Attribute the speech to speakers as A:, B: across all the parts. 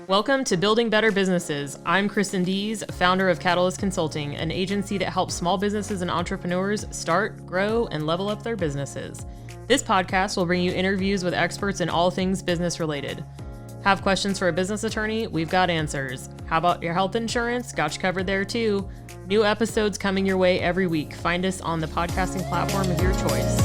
A: Welcome to Building Better Businesses. I'm Kristen Dees, founder of Catalyst Consulting, an agency that helps small businesses and entrepreneurs start, grow, and level up their businesses. This podcast will bring you interviews with experts in all things business related. Have questions for a business attorney? We've got answers. How about your health insurance? Got you covered there too. New episodes coming your way every week. Find us on the podcasting platform of your choice.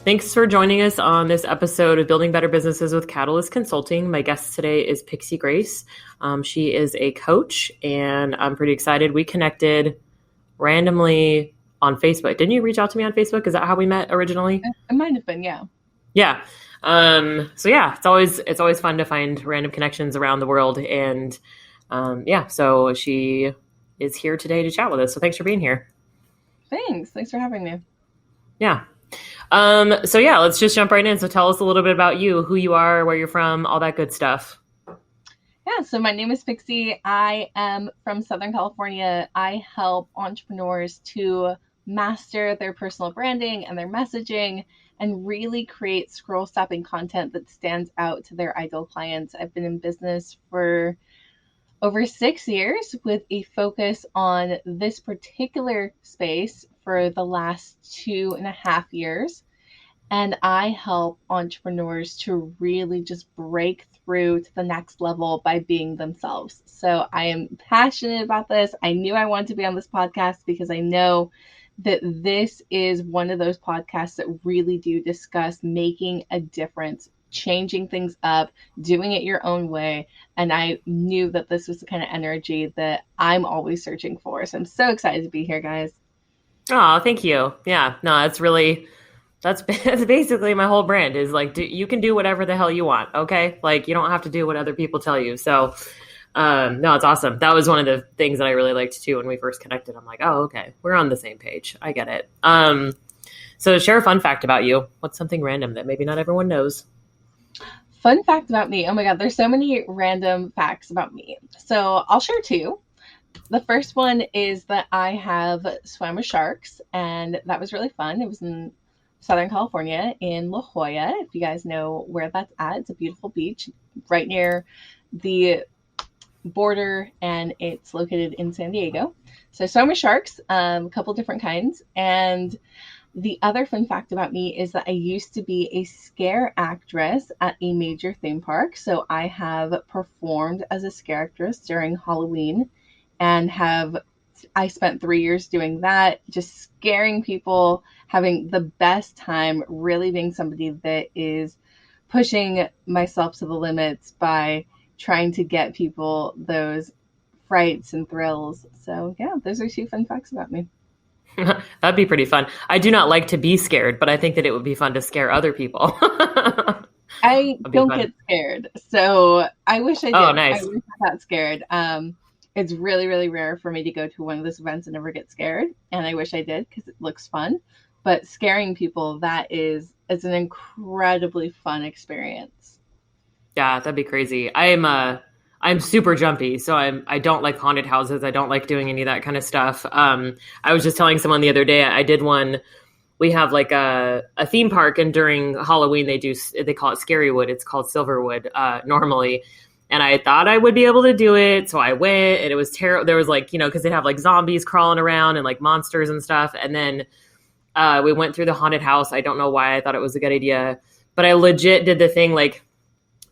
A: Thanks for joining us on this episode of Building Better Businesses with Catalyst Consulting. My guest today is Pixie Grace. She is a coach, and I'm pretty excited. We connected randomly on Facebook. Didn't you reach out to me on Facebook? Is that how we met originally?
B: It might have been, yeah.
A: Yeah. It's always fun to find random connections around the world, and so she is here today to chat with us. So thanks for being here.
B: Thanks for having me.
A: Yeah. Let's just jump right in. So tell us a little bit about you, who you are, where you're from, all that good stuff.
B: Yeah, so my name is Pixie. I am from Southern California. I help entrepreneurs to master their personal branding and their messaging and really create scroll-stopping content that stands out to their ideal clients. I've been in business for over 6 years with a focus on this particular space for the last 2.5 years. And I help entrepreneurs to really just break through to the next level by being themselves. So I am passionate about this. I knew I wanted to be on this podcast because I know that this is one of those podcasts that really do discuss making a difference, changing things up, doing it your own way. And I knew that this was the kind of energy that I'm always searching for. So I'm so excited to be here, guys.
A: Oh, thank you. Yeah, no, that's basically my whole brand is like, you can do whatever the hell you want. Okay. Like you don't have to do what other people tell you. So, no, it's awesome. That was one of the things that I really liked too. When we first connected, I'm like, oh, okay, we're on the same page. I get it. So share a fun fact about you. What's something random that maybe not everyone knows?
B: Fun fact about me. Oh my God, there's so many random facts about me. So I'll share two. The first one is that I have swam with sharks, and that was really fun. It was in Southern California in La Jolla. If you guys know where that's at, it's a beautiful beach right near the border, and it's located in San Diego. So swam with sharks, a couple different kinds. And the other fun fact about me is that I used to be a scare actress at a major theme park. So I have performed as a scare actress during Halloween and I spent 3 years doing that, just scaring people, having the best time, really being somebody that is pushing myself to the limits by trying to get people those frights and thrills. So yeah, those are two fun facts about me.
A: That'd be pretty fun. I do not like to be scared, but I think that it would be fun to scare other people.
B: I don't get scared, so I wish I did.
A: Oh, nice.
B: I wish I got scared. It's really, really rare for me to go to one of those events and never get scared, and I wish I did because it looks fun. But scaring people, it's an incredibly fun experience.
A: Yeah, that'd be crazy. I'm super jumpy, so I don't like haunted houses. I don't like doing any of that kind of stuff. I was just telling someone the other day, I did one. We have like a theme park, and during Halloween they call it Scarywood. It's called Silverwood normally. And I thought I would be able to do it. So I went, and it was terrible. There was like, because they'd have like zombies crawling around and like monsters and stuff. And then we went through the haunted house. I don't know why I thought it was a good idea, but I legit did the thing. Like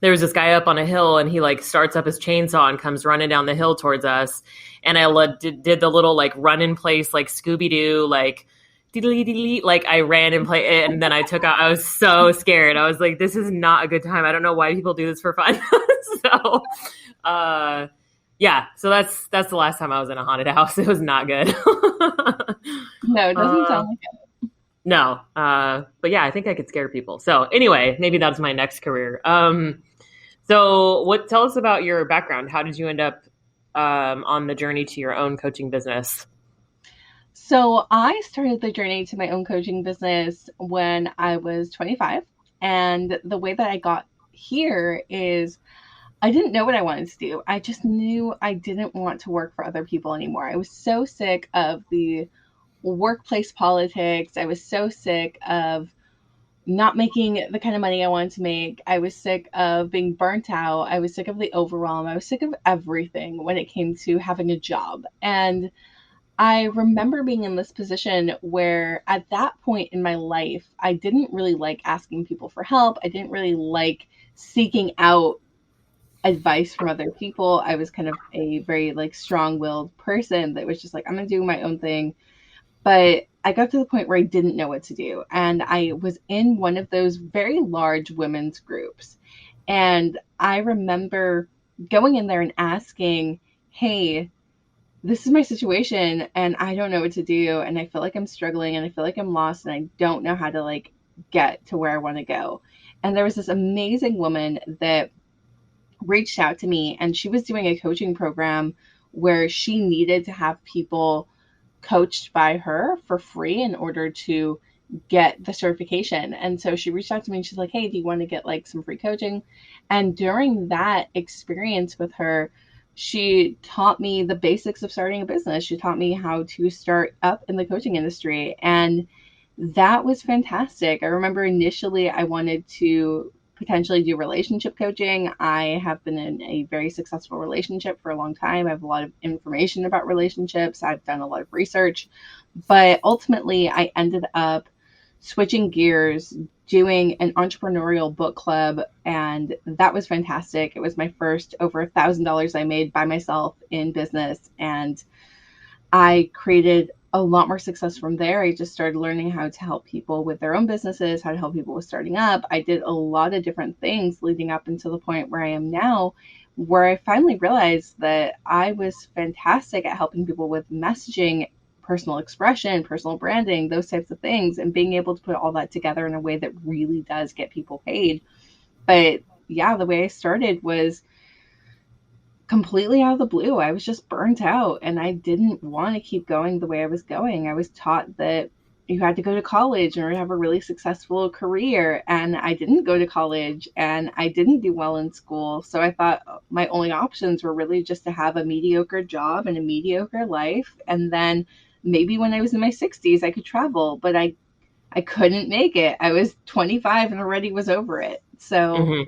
A: there was this guy up on a hill, and he like starts up his chainsaw and comes running down the hill towards us. And I did the little like run in place, like Scooby-Doo, like like I ran and played it, and then I took out. I was so scared. I was like, this is not a good time. I don't know why people do this for fun. So so that's the last time I was in a haunted house. It was not good.
B: No, it doesn't sound like it.
A: No, but yeah, I think I could scare people. So anyway, maybe that's my next career. So tell us about your background. How did you end up on the journey to your own coaching business?
B: So I started the journey to my own coaching business when I was 25. And the way that I got here is I didn't know what I wanted to do. I just knew I didn't want to work for other people anymore. I was so sick of the workplace politics. I was so sick of not making the kind of money I wanted to make. I was sick of being burnt out. I was sick of the overwhelm. I was sick of everything when it came to having a job. And I remember being in this position where at that point in my life, I didn't really like asking people for help. I didn't really like seeking out advice from other people. I was kind of a very like strong-willed person that was just like, I'm going to do my own thing. But I got to the point where I didn't know what to do. And I was in one of those very large women's groups. And I remember going in there and asking, hey, this is my situation and I don't know what to do. And I feel like I'm struggling and I feel like I'm lost and I don't know how to like get to where I want to go. And there was this amazing woman that reached out to me and she was doing a coaching program where she needed to have people coached by her for free in order to get the certification. And so she reached out to me and she's like, hey, do you want to get like some free coaching? And during that experience with her, she taught me the basics of starting a business. She taught me how to start up in the coaching industry. And that was fantastic. I remember initially I wanted to potentially do relationship coaching. I have been in a very successful relationship for a long time. I have a lot of information about relationships. I've done a lot of research, but ultimately I ended up switching gears, doing an entrepreneurial book club, and that was fantastic. It was my first over $1,000 I made by myself in business, and I created a lot more success from there. I just started learning how to help people with their own businesses, how to help people with starting up. I did a lot of different things leading up until the point where I am now, where I finally realized that I was fantastic at helping people with messaging, personal expression, personal branding, those types of things, and being able to put all that together in a way that really does get people paid. But yeah, the way I started was completely out of the blue. I was just burnt out and I didn't want to keep going the way I was going. I was taught that you had to go to college in order to have a really successful career. And I didn't go to college and I didn't do well in school. So I thought my only options were really just to have a mediocre job and a mediocre life. And then maybe when I was in my 60s, I could travel, but I couldn't make it. I was 25 and already was over it. So
A: Hmm.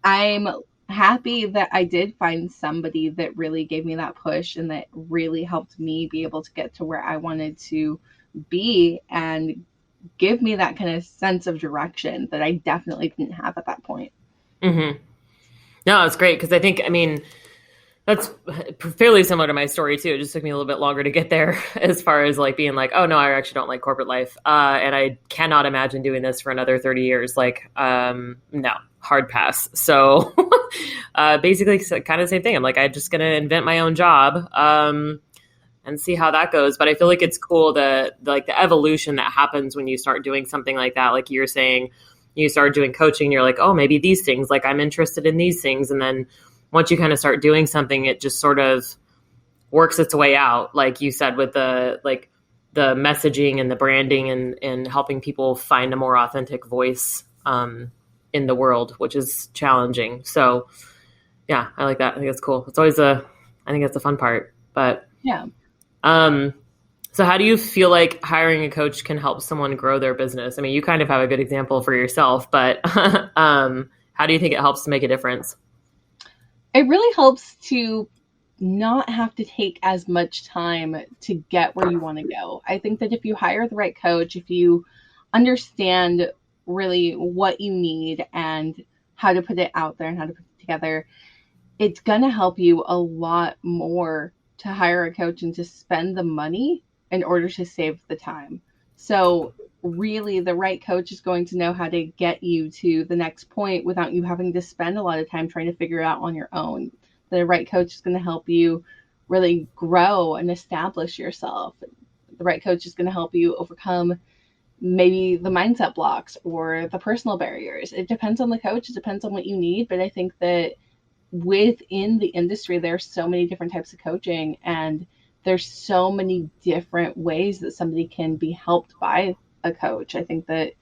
B: I'm happy that I did find somebody that really gave me that push and that really helped me be able to get to where I wanted to be and give me that kind of sense of direction that I definitely didn't have at that point.
A: Hmm. No, it's great because I think, I mean, that's fairly similar to my story too. It just took me a little bit longer to get there as far as like being like, oh no, I actually don't like corporate life. And I cannot imagine doing this for another 30 years. Like, no, hard pass. So basically kind of the same thing. I'm like, I'm just going to invent my own job. And see how that goes. But I feel like it's cool like the evolution that happens when you start doing something like that. Like you're saying, you start doing coaching, you're like, oh, maybe these things, like I'm interested in these things. And then once you kind of start doing something, it just sort of works its way out. Like you said, with the messaging and the branding and helping people find a more authentic voice in the world, which is challenging. So yeah, I like that. I think it's cool. I think that's the fun part. But
B: Yeah.
A: um, so how do you feel like hiring a coach can help someone grow their business? I mean, you kind of have a good example for yourself, but how do you think it helps to make a difference?
B: It really helps to not have to take as much time to get where you want to go. I think that if you hire the right coach, if you understand really what you need and how to put it out there and how to put it together, it's going to help you a lot more to hire a coach and to spend the money in order to save the time. So, really, the right coach is going to know how to get you to the next point without you having to spend a lot of time trying to figure it out on your own. The right coach is going to help you really grow and establish yourself. The right coach is going to help you overcome maybe the mindset blocks or the personal barriers. It depends on the coach, it depends on what you need, but I think that within the industry there's so many different types of coaching and there's so many different ways that somebody can be helped by a coach. I think that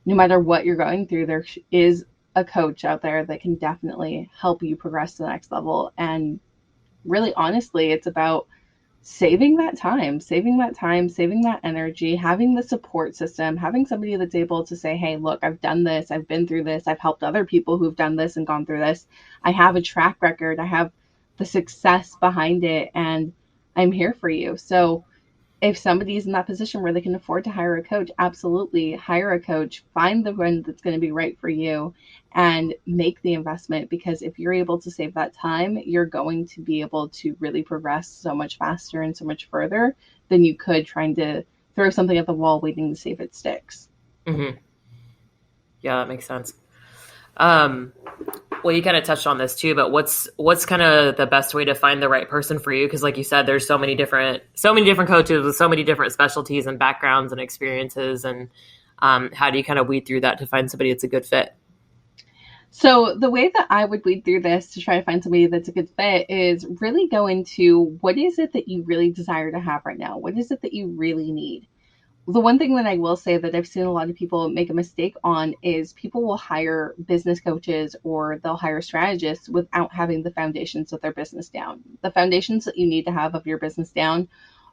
B: no matter what you're going through, there is a coach out there that can definitely help you progress to the next level. And really honestly, it's about saving that time, saving that energy, having the support system, having somebody that's able to say, hey, look, I've done this, I've been through this, I've helped other people who've done this and gone through this. I have a track record, I have the success behind it, and I'm here for you. So if somebody's in that position where they can afford to hire a coach, absolutely hire a coach, find the one that's going to be right for you and make the investment, because if you're able to save that time, you're going to be able to really progress so much faster and so much further than you could trying to throw something at the wall waiting to see if it sticks.
A: Mm-hmm. Yeah, that makes sense. Um, well, you kind of touched on this too, but what's kind of the best way to find the right person for you? Because, like you said, there's so many different coaches with so many different specialties and backgrounds and experiences, and how do you kind of weed through that to find somebody that's a good fit?
B: So the way that I would weed through this to try to find somebody that's a good fit is really go into what is it that you really desire to have right now? What is it that you really need? The one thing that I will say that I've seen a lot of people make a mistake on is people will hire business coaches or they'll hire strategists without having the foundations of their business down. The foundations that you need to have of your business down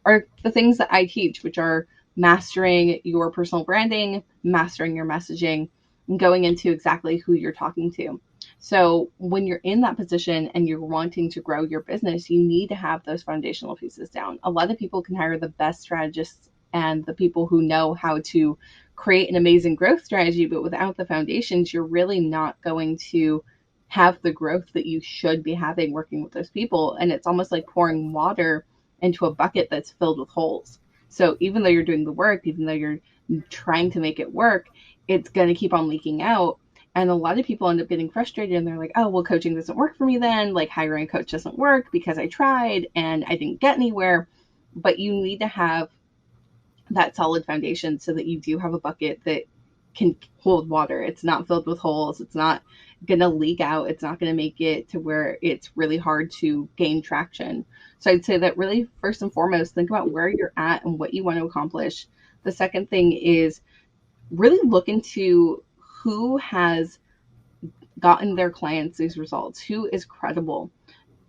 B: are the things that I teach, which are mastering your personal branding, mastering your messaging, and going into exactly who you're talking to. So when you're in that position and you're wanting to grow your business, you need to have those foundational pieces down. A lot of people can hire the best strategists and the people who know how to create an amazing growth strategy, but without the foundations, you're really not going to have the growth that you should be having working with those people. And it's almost like pouring water into a bucket that's filled with holes. So even though you're doing the work, even though you're trying to make it work, it's going to keep on leaking out. And a lot of people end up getting frustrated and they're like, oh, well, coaching doesn't work for me then. Like hiring a coach doesn't work because I tried and I didn't get anywhere. But you need to have that solid foundation so that you do have a bucket that can hold water. It's not filled with holes. It's not going to leak out. It's not going to make it to where it's really hard to gain traction. So I'd say that really, first and foremost, think about where you're at and what you want to accomplish. The second thing is really look into who has gotten their clients these results, who is credible.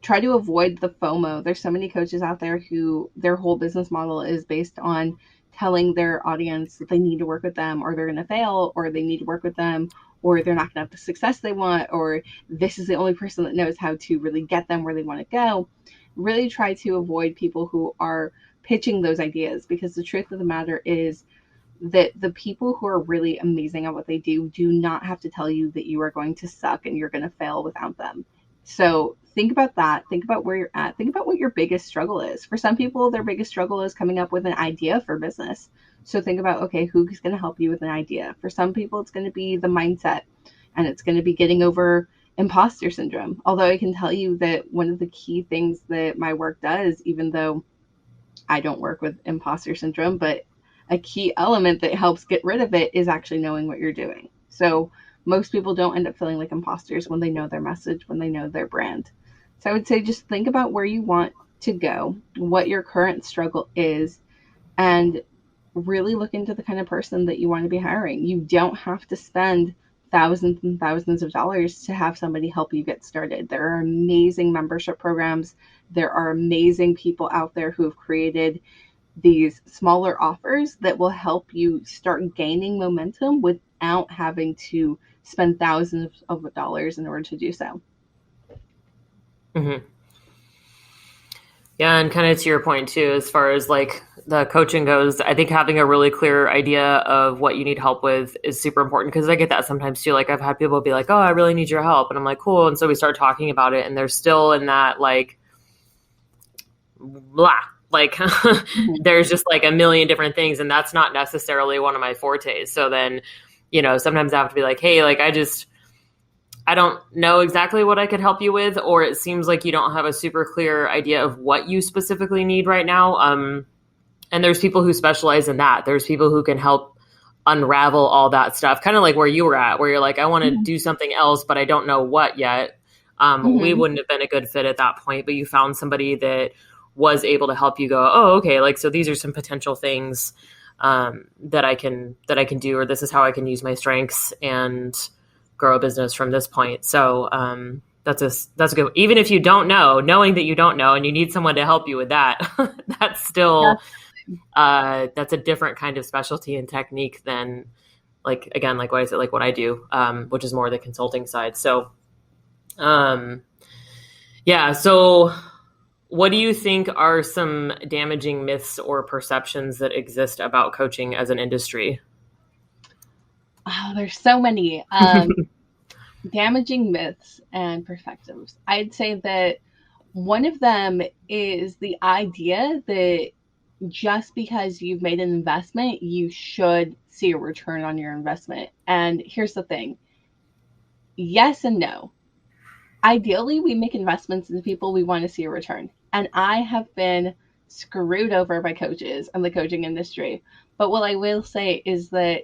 B: Try to avoid the FOMO. There's so many coaches out there who their whole business model is based on telling their audience that they need to work with them or they're going to fail or they need to work with them or they're not going to have the success they want or this is the only person that knows how to really get them where they want to go. Really try to avoid people who are pitching those ideas, because the truth of the matter is that the people who are really amazing at what they do not have to tell you that you are going to suck and you're going to fail without them. So think about that. Think about where you're at. Think about what your biggest struggle is. For some people, their biggest struggle is coming up with an idea for business. So think about, okay, who's going to help you with an idea? For some people, it's going to be the mindset and it's going to be getting over imposter syndrome. Although I can tell you that one of the key things that my work does, even though I don't work with imposter syndrome, but a key element that helps get rid of it is actually knowing what you're doing. So most people don't end up feeling like imposters when they know their message, when they know their brand. So I would say just think about where you want to go, what your current struggle is, and really look into the kind of person that you want to be hiring. You don't have to spend thousands and thousands of dollars to have somebody help you get started. There are amazing membership programs. There are amazing people out there who have created these smaller offers that will help you start gaining momentum without having to spend thousands of dollars in order to do so.
A: Mm-hmm. Yeah, and kind of to your point too, as far as like the coaching goes, I think having a really clear idea of what you need help with is super important, because I get that sometimes too. Like I've had people be like, "Oh, I really need your help," and I'm like, "Cool." And so we start talking about it, and they're still in that like blah. Like there's just like a million different things, and that's not necessarily one of my fortes. So then, sometimes I have to be like, "Hey, like I don't know exactly what I could help you with," or it seems like you don't have a super clear idea of what you specifically need right now. And there's people who specialize in that. There's people who can help unravel all that stuff, kind of like where you were at, where you're like, I want to do something else, but I don't know what yet. We wouldn't have been a good fit at that point, but you found somebody that was able to help you go, oh, okay, like, so these are some potential things that I can do, or this is how I can use my strengths and grow a business from this point. So That's good. Even if you don't know, knowing that you don't know and you need someone to help you with that, that's
B: Yeah.
A: still that's a different kind of specialty and technique than like again like what I said like what I do, which is more the consulting side. So um, yeah. So what do you think are some damaging myths or perceptions that exist about coaching as an industry?
B: Oh, there's so many damaging myths and perspectives. I'd say that one of them is the idea that just because you've made an investment, you should see a return on your investment. And here's the thing, yes and no. Ideally, we make investments in people we want to see a return. And I have been screwed over by coaches and the coaching industry. But what I will say is that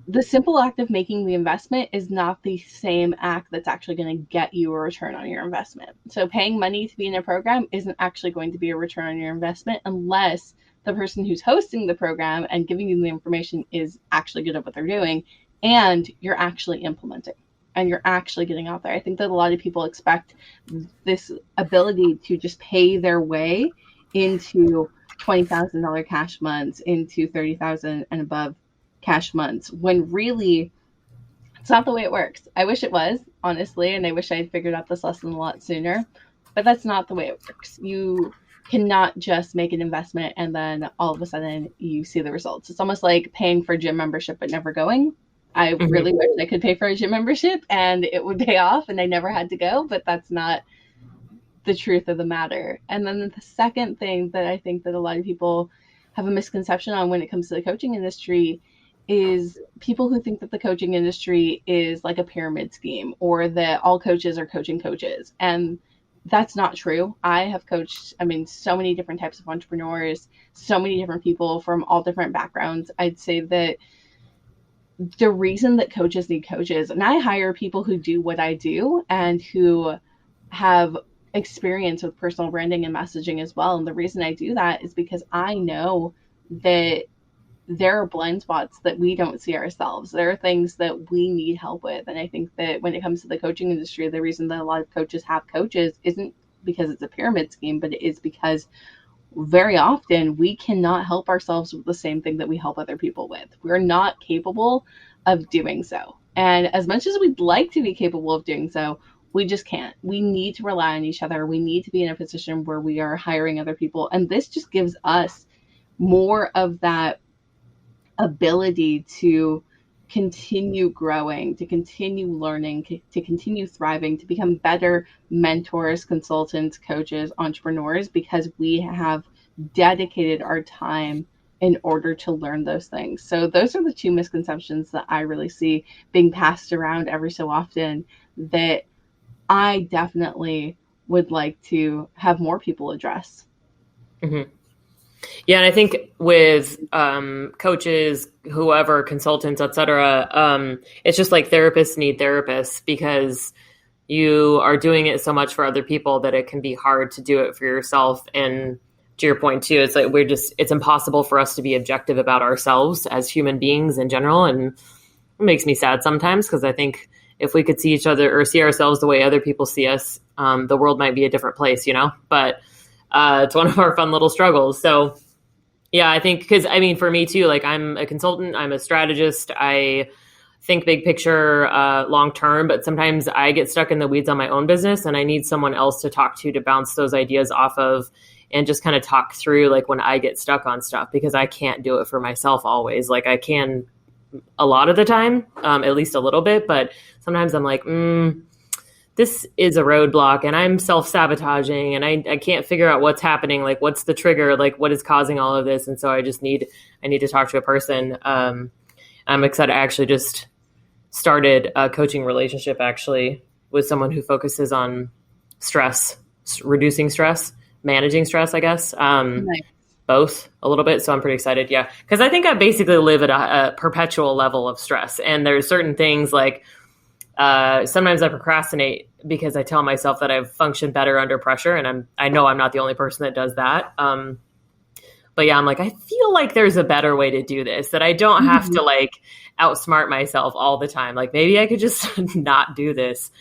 B: the simple act of making the investment is not the same act that's actually going to get you a return on your investment. So paying money to be in a program isn't actually going to be a return on your investment unless the person who's hosting the program and giving you the information is actually good at what they're doing and you're actually implementing and you're actually getting out there. I think that a lot of people expect this ability to just pay their way into $20,000 cash months, into 30,000 and above cash months, when really it's not the way it works. I wish it was, honestly, and I wish I had figured out this lesson a lot sooner, but that's not the way it works. You cannot just make an investment and then all of a sudden you see the results. It's almost like paying for a gym membership but never going. I
A: Mm-hmm.
B: really wish I could pay for a gym membership and it would pay off and I never had to go, but that's not the truth of the matter. And then the second thing that I think that a lot of people have a misconception on when it comes to the coaching industry is people who think that the coaching industry is like a pyramid scheme or that all coaches are coaching coaches. And that's not true. I have coached, I mean, so many different types of entrepreneurs, so many different people from all different backgrounds. I'd say that the reason that coaches need coaches, and I hire people who do what I do and who have experience with personal branding and messaging as well. And the reason I do that is because I know that there are blind spots that we don't see ourselves. There are things that we need help with. And I think that when it comes to the coaching industry, the reason that a lot of coaches have coaches isn't because it's a pyramid scheme, but it is because very often we cannot help ourselves with the same thing that we help other people with. We're not capable of doing so. And as much as we'd like to be capable of doing so, we just can't. We need to rely on each other. We need to be in a position where we are hiring other people. And this just gives us more of that ability to continue growing, to continue learning, to continue thriving, to become better mentors, consultants, coaches, entrepreneurs, because we have dedicated our time in order to learn those things. So those are the two misconceptions that I really see being passed around every so often that I definitely would like to have more people address.
A: Mm-hmm. Yeah, and I think with coaches, whoever, consultants, etc., it's just like therapists need therapists because you are doing it so much for other people that it can be hard to do it for yourself. And to your point too, it's like it's impossible for us to be objective about ourselves as human beings in general. And it makes me sad sometimes because I think if we could see each other or see ourselves the way other people see us, the world might be a different place, you know? But it's one of our fun little struggles. So yeah, I think because I mean, for me too, like I'm a consultant, I'm a strategist. I think big picture, long term, but sometimes I get stuck in the weeds on my own business and I need someone else to talk to bounce those ideas off of and just kind of talk through like when I get stuck on stuff because I can't do it for myself always. Like I can a lot of the time, at least a little bit, but sometimes I'm like, this is a roadblock and I'm self-sabotaging and I can't figure out what's happening. Like what's the trigger? Like what is causing all of this? And so I need to talk to a person. I'm excited. I actually just started a coaching relationship actually with someone who focuses on stress, reducing stress, managing stress, I guess.
B: Nice.
A: Both a little bit. So I'm pretty excited. Yeah. Cause I think I basically live at a perpetual level of stress and there's certain things like, sometimes I procrastinate because I tell myself that I've functioned better under pressure. And I know I'm not the only person that does that. But yeah, I'm like, I feel like there's a better way to do this, that I don't have to like outsmart myself all the time. Like maybe I could just not do this.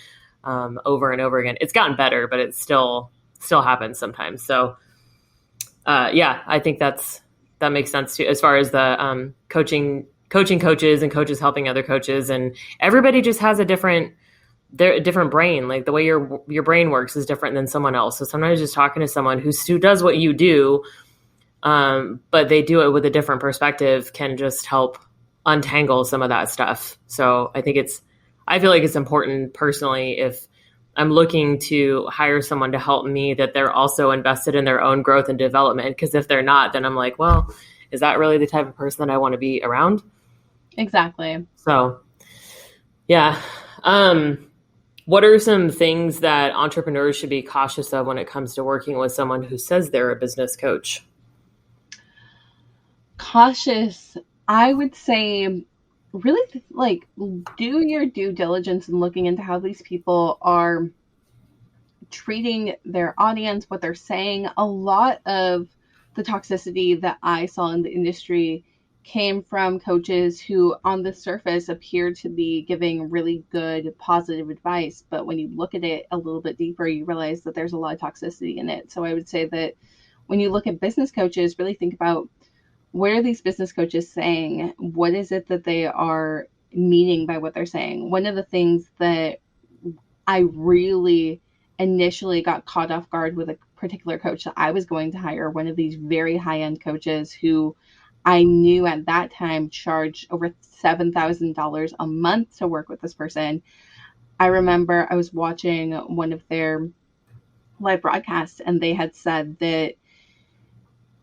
A: over and over again. It's gotten better, but it still happens sometimes. So yeah, I think that makes sense too, as far as the coaching coaches and coaches helping other coaches, and everybody just has a different brain. Like the way your brain works is different than someone else. So sometimes just talking to someone who does what you do, but they do it with a different perspective, can just help untangle some of that stuff. So I feel like it's important personally, if I'm looking to hire someone to help me, that they're also invested in their own growth and development. Because if they're not, then I'm like, well, is that really the type of person that I want to be around?
B: Exactly.
A: So, yeah. What are some things that entrepreneurs should be cautious of when it comes to working with someone who says they're a business coach?
B: Cautious, I would say, really like do your due diligence in looking into how these people are treating their audience, what they're saying. A lot of the toxicity that I saw in the industry came from coaches who on the surface appeared to be giving really good positive advice, but when you look at it a little bit deeper, you realize that there's a lot of toxicity in it. So I would say that when you look at business coaches, really think about, what are these business coaches saying? What is it that they are meaning by what they're saying? One of the things that I really initially got caught off guard with a particular coach that I was going to hire, one of these very high-end coaches who I knew at that time charged over $7,000 a month to work with this person. I remember I was watching one of their live broadcasts, and they had said that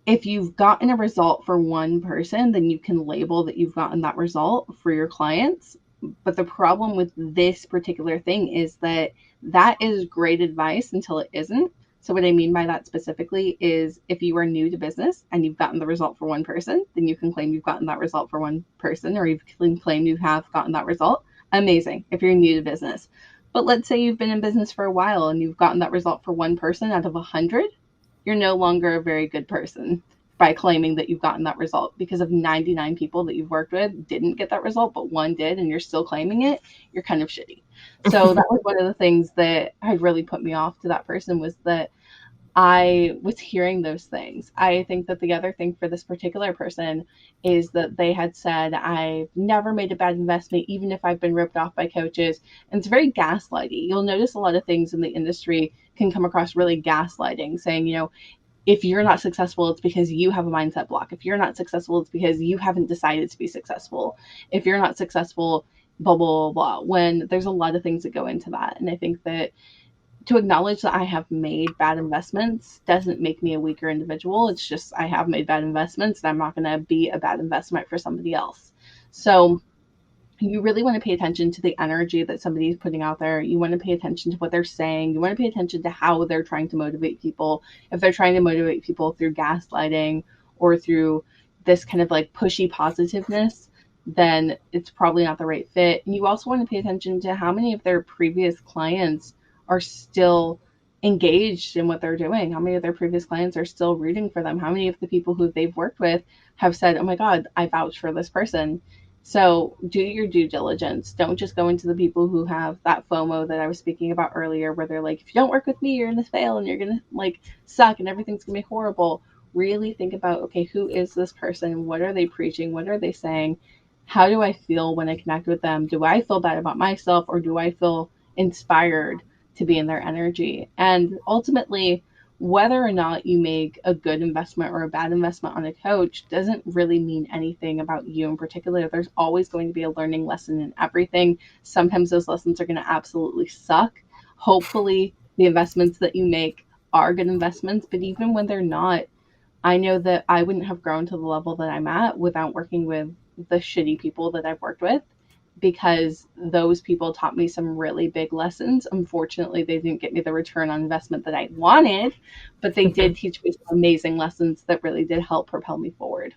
B: if you've gotten a result for one person, then you can label that you've gotten that result for your clients. But the problem with this particular thing is that is great advice until it isn't. So what I mean by that specifically is, if you are new to business and you've gotten the result for one person, then you can claim you've gotten that result for one person, or you can claim you have gotten that result. Amazing if you're new to business. But let's say you've been in business for a while and you've gotten that result for one person out of 100. You're no longer a very good person by claiming that you've gotten that result, because of 99 people that you've worked with didn't get that result, but one did, and you're still claiming it. You're kind of shitty. So that was one of the things that had really put me off to that person, was that I was hearing those things. I think that the other thing for this particular person is that they had said, I've never made a bad investment, even if I've been ripped off by coaches. And it's very gaslighty. You'll notice a lot of things in the industry can come across really gaslighting, saying, if you're not successful, it's because you have a mindset block. If you're not successful, it's because you haven't decided to be successful. If you're not successful, blah, blah, blah, blah. When there's a lot of things that go into that. And I think that to acknowledge that I have made bad investments doesn't make me a weaker individual. It's just, I have made bad investments, and I'm not going to be a bad investment for somebody else. So you really want to pay attention to the energy that somebody is putting out there. You want to pay attention to what they're saying. You want to pay attention to how they're trying to motivate people. If they're trying to motivate people through gaslighting or through this kind of like pushy positiveness, then it's probably not the right fit. And you also want to pay attention to how many of their previous clients are still engaged in what they're doing. How many of their previous clients are still rooting for them? How many of the people who they've worked with have said, oh my God, I vouch for this person. So do your due diligence. Don't just go into the people who have that FOMO that I was speaking about earlier, where they're like, if you don't work with me, you're going to fail and you're going to like suck and everything's going to be horrible. Really think about, okay, who is this person? What are they preaching? What are they saying? How do I feel when I connect with them? Do I feel bad about myself, or do I feel inspired to be in their energy? And ultimately, whether or not you make a good investment or a bad investment on a coach doesn't really mean anything about you in particular. There's always going to be a learning lesson in everything. Sometimes those lessons are going to absolutely suck. Hopefully, the investments that you make are good investments, but even when they're not, I know that I wouldn't have grown to the level that I'm at without working with the shitty people that I've worked with, because those people taught me some really big lessons. Unfortunately, they didn't get me the return on investment that I wanted, but they did teach me some amazing lessons that really did help propel me forward.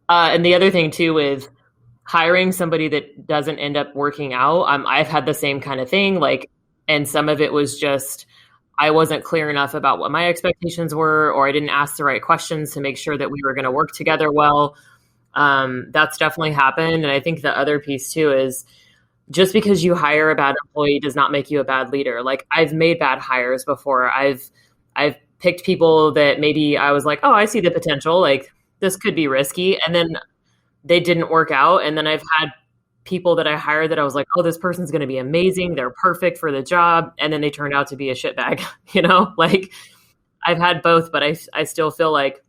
A: And the other thing too, with hiring somebody that doesn't end up working out, I've had the same kind of thing. Like, and some of it was just, I wasn't clear enough about what my expectations were, or I didn't ask the right questions to make sure that we were going to work together well. That's definitely happened. And I think the other piece too is just because you hire a bad employee does not make you a bad leader. Like I've made bad hires before. I've picked people that maybe I was like, "Oh, I see the potential. Like this could be risky." And then they didn't work out. And then I've had people that I hired that I was like, "Oh, this person's going to be amazing. They're perfect for the job." And then they turned out to be a shitbag, Like I've had both, but I still feel like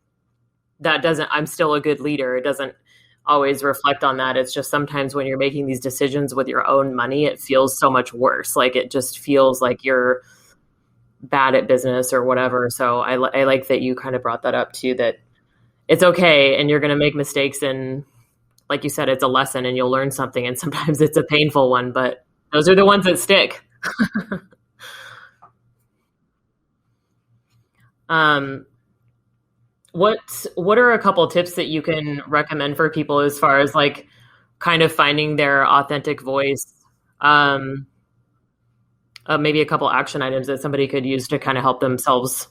A: that doesn't, I'm still a good leader. It doesn't always reflect on that. It's just sometimes when you're making these decisions with your own money, it feels so much worse. Like it just feels like you're bad at business or whatever. So I like that you kind of brought that up too, that it's okay and you're going to make mistakes. And like you said, it's a lesson and you'll learn something. And sometimes it's a painful one, but those are the ones that stick. um, what are a couple tips that you can recommend for people as far as like kind of finding their authentic voice? Um, Maybe a couple action items that somebody could use to kind of help themselves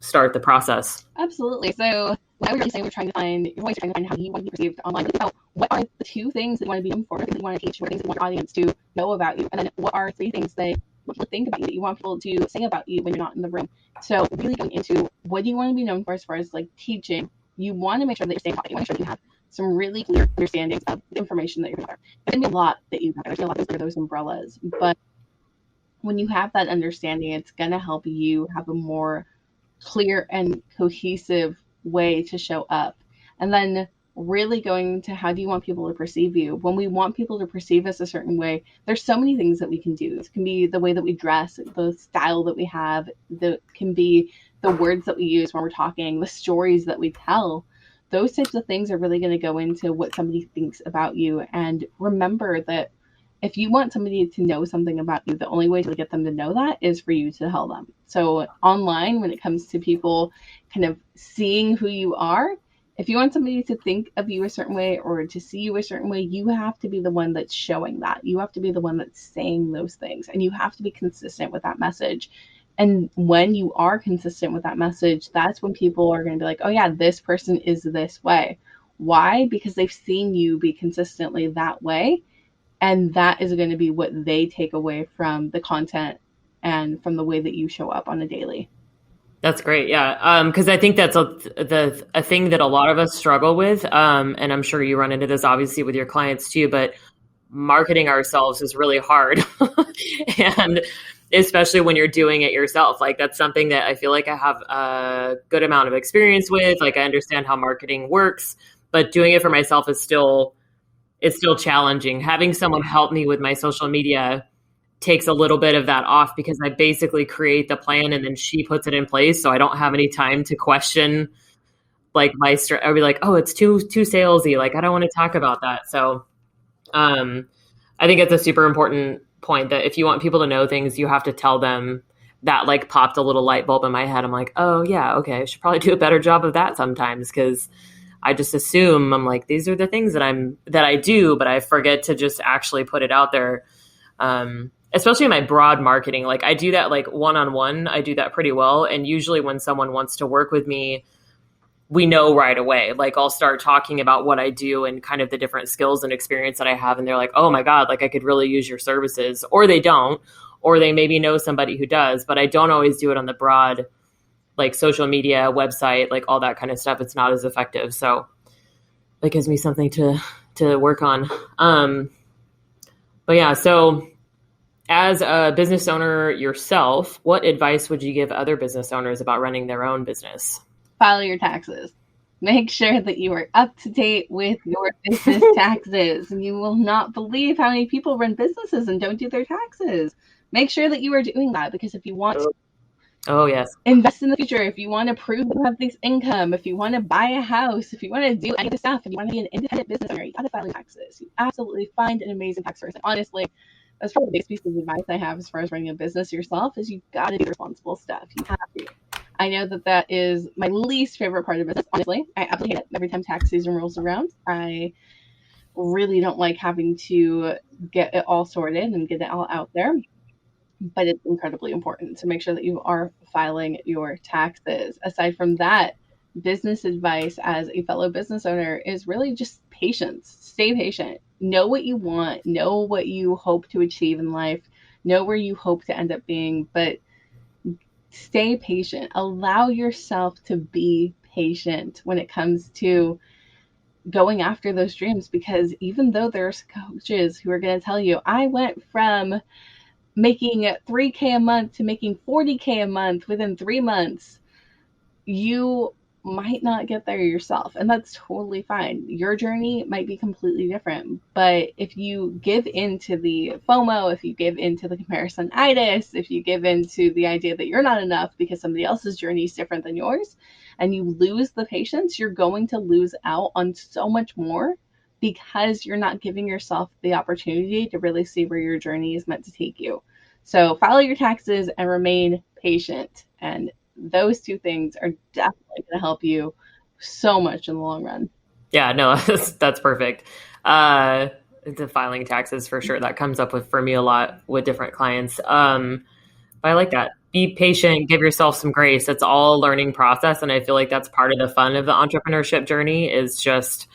A: start the process.
B: Absolutely. So when I was really saying we're trying to find your voice, trying to find how you want to be perceived online, think about what are the two things that you want to be known for, things that you want to teach, what things that you want your audience to know about you, and then what are three things that people think about you that you want people to say about you when you're not in the room. So really going into what do you want to be known for as far as like teaching, you want to make sure that you're staying confident. You want to make sure that you have some really clear understandings of the information that you're going to cover. There's going to be a lot that you have. There's going to be a lot of those umbrellas, but when you have that understanding, it's going to help you have a more clear and cohesive way to show up. And then really going to how do you want people to perceive you? When we want people to perceive us a certain way, there's so many things that we can do. It can be the way that we dress, the style that we have, that can be the words that we use when we're talking, the stories that we tell. Those types of things are really going to go into what somebody thinks about you. And remember that if you want somebody to know something about you, the only way to get them to know that is for you to tell them. So online, when it comes to people kind of seeing who you are, if you want somebody to think of you a certain way or to see you a certain way, you have to be the one that's showing that. You have to be the one that's saying those things, and you have to be consistent with that message. And when you are consistent with that message, that's when people are going to be like, oh yeah, this person is this way. Why? Because they've seen you be consistently that way. And that is going to be what they take away from the content and from the way that you show up on a daily.
A: That's great. Yeah. Cause I think that's a thing that a lot of us struggle with. And I'm sure you run into this obviously with your clients too, but marketing ourselves is really hard. And especially when you're doing it yourself, like that's something that I feel like I have a good amount of experience with. Like I understand how marketing works, but doing it for myself is still, it's still challenging. Having someone help me with my social media takes a little bit of that off because I basically create the plan and then she puts it in place. So I don't have any time to question like I'll be like, oh, it's too salesy. Like, I don't want to talk about that. So, I think it's a super important point that if you want people to know things, you have to tell them. That like popped a little light bulb in my head. I'm like, oh yeah, okay. I should probably do a better job of that sometimes. Cause I just assume I'm like, these are the things that I do, but I forget to just actually put it out there. Especially in my broad marketing, like I do that like one-on-one, I do that pretty well. And usually when someone wants to work with me, we know right away. Like I'll start talking about what I do and kind of the different skills and experience that I have. And they're like, oh my God, like I could really use your services. Or they don't, or they maybe know somebody who does, but I don't always do it on the broad, like social media, website, like all that kind of stuff. It's not as effective. So that gives me something to work on. But yeah, so as a business owner yourself, what advice would you give other business owners about running their own business?
B: File your taxes. Make sure that you are up to date with your business taxes. And you will not believe how many people run businesses and don't do their taxes. Make sure that you are doing that, because if you want to
A: yes,
B: invest in the future, if you want to prove that you have this income, if you want to buy a house, if you want to do any of this stuff, if you want to be an independent business owner, you got to file your taxes. You absolutely find an amazing tax person. Honestly, that's probably the biggest piece of advice I have as far as running a business yourself is you've got to do the responsible stuff. You have to. I know that is my least favorite part of business. Honestly, I absolutely hate it. Every time tax season rolls around, I really don't like having to get it all sorted and get it all out there. But it's incredibly important to make sure that you are filing your taxes. Aside from that, business advice as a fellow business owner is really just patience. Stay patient. know what you want, know what you hope to achieve in life, know where you hope to end up being, but stay patient. Allow yourself to be patient when it comes to going after those dreams, because even though there's coaches who are going to tell you, I went from making 3K a month to making 40K a month within 3 months, you might not get there yourself, and that's totally fine. Your journey might be completely different, but if you give into the FOMO, if you give into the comparisonitis, if you give into the idea that you're not enough because somebody else's journey is different than yours, and you lose the patience, you're going to lose out on so much more, because you're not giving yourself the opportunity to really see where your journey is meant to take you. So file your taxes and remain patient, and those two things are definitely going to help you so much in the long run.
A: Yeah, no, that's perfect. The filing taxes for sure. That comes up for me a lot with different clients. But I like that. Be patient, give yourself some grace. It's all a learning process. And I feel like that's part of the fun of the entrepreneurship journey, is just,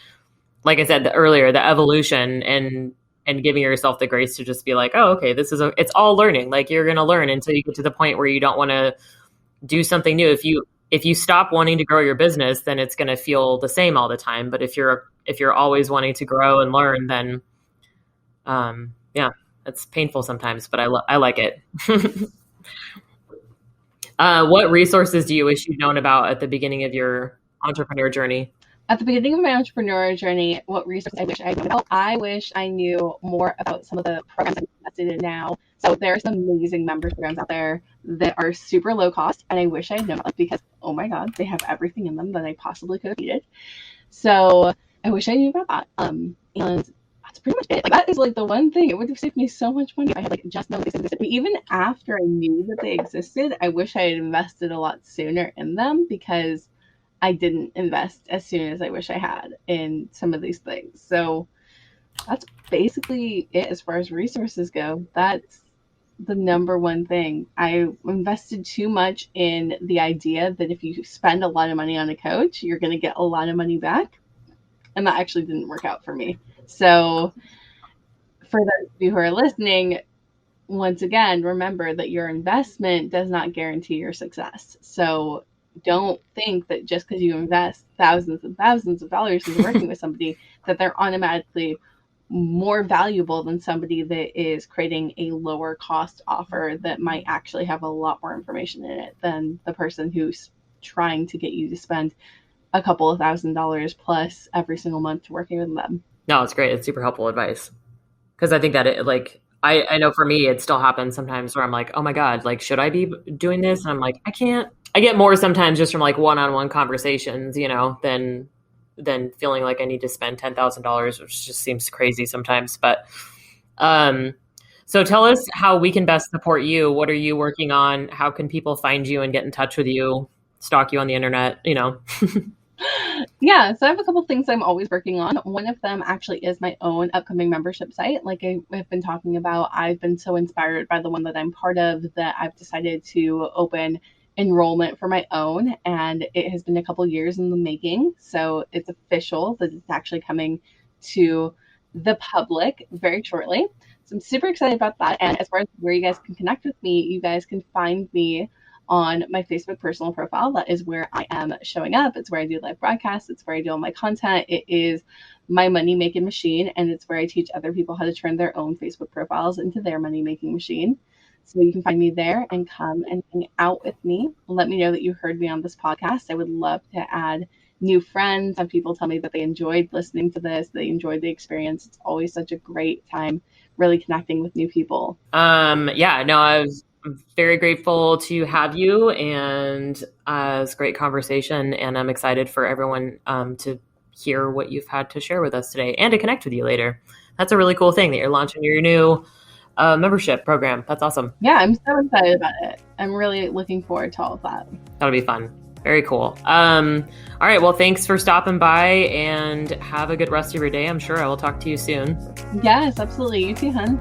A: like I said earlier, the evolution and giving yourself the grace to just be like, oh, okay, it's all learning. Like, you're going to learn until you get to the point where you don't want to do something new. If you stop wanting to grow your business, then it's going to feel the same all the time. But if you're always wanting to grow and learn, then yeah, it's painful sometimes, but I like it. What resources do you wish you'd known about at the beginning of your entrepreneur journey?
B: At the beginning of my entrepreneurial journey, what resources I wish I knew about? I wish I knew more about some of the programs I'm invested in now. So there are some amazing members programs out there that are super low cost, and I wish I had known about them, because, oh my God, they have everything in them that I possibly could have needed. So I wish I knew about that. And that's pretty much it. Like, that is like the one thing. It would have saved me so much money if I had like just known they existed. But even after I knew that they existed, I wish I had invested a lot sooner in them, because I didn't invest as soon as I wish I had in some of these things. So that's basically it as far as resources go. That's the number one thing. I invested too much in the idea that if you spend a lot of money on a coach, you're going to get a lot of money back. And that actually didn't work out for me. So for those of you who are listening, once again, remember that your investment does not guarantee your success. So don't think that just because you invest thousands and thousands of dollars into working with somebody, that they're automatically more valuable than somebody that is creating a lower cost offer that might actually have a lot more information in it than the person who's trying to get you to spend a couple of $1,000s plus every single month working with them.
A: No, it's great. It's super helpful advice. Because I think that I know for me, it still happens sometimes where I'm like, oh my God, like, should I be doing this? And I'm like, I can't. I get more sometimes just from like one-on-one conversations, than feeling like I need to spend $10,000, which just seems crazy sometimes. But so tell us how we can best support you. What are you working on? How can people find you and get in touch with you, stalk you on the internet,
B: Yeah, so I have a couple of things I'm always working on. One of them actually is my own upcoming membership site. Like I've been talking about, I've been so inspired by the one that I'm part of that I've decided to open enrollment for my own, and it has been a couple years in the making. So it's official that it's actually coming to the public very shortly. So I'm super excited about that. And as far as where you guys can connect with me, you guys can find me on my Facebook personal profile. That is where I am showing up. It's where I do live broadcasts. It's where I do all my content. It is my money making machine, and it's where I teach other people how to turn their own Facebook profiles into their money making machine. So you can find me there and come and hang out with me. Let me know that you heard me on this podcast. I would love to add new friends. Have people tell me that they enjoyed listening to this, they enjoyed the experience. It's always such a great time really connecting with new people.
A: Yeah, no, I was very grateful to have you, and it's a great conversation, and I'm excited for everyone to hear what you've had to share with us today and to connect with you later. That's a really cool thing that you're launching your new membership program. That's awesome.
B: Yeah, I'm so excited about it. I'm really looking forward to all of that.
A: That'll be fun. Very cool. All right. Well, thanks for stopping by, and have a good rest of your day. I'm sure I will talk to you soon.
B: Yes, absolutely. You too, hun.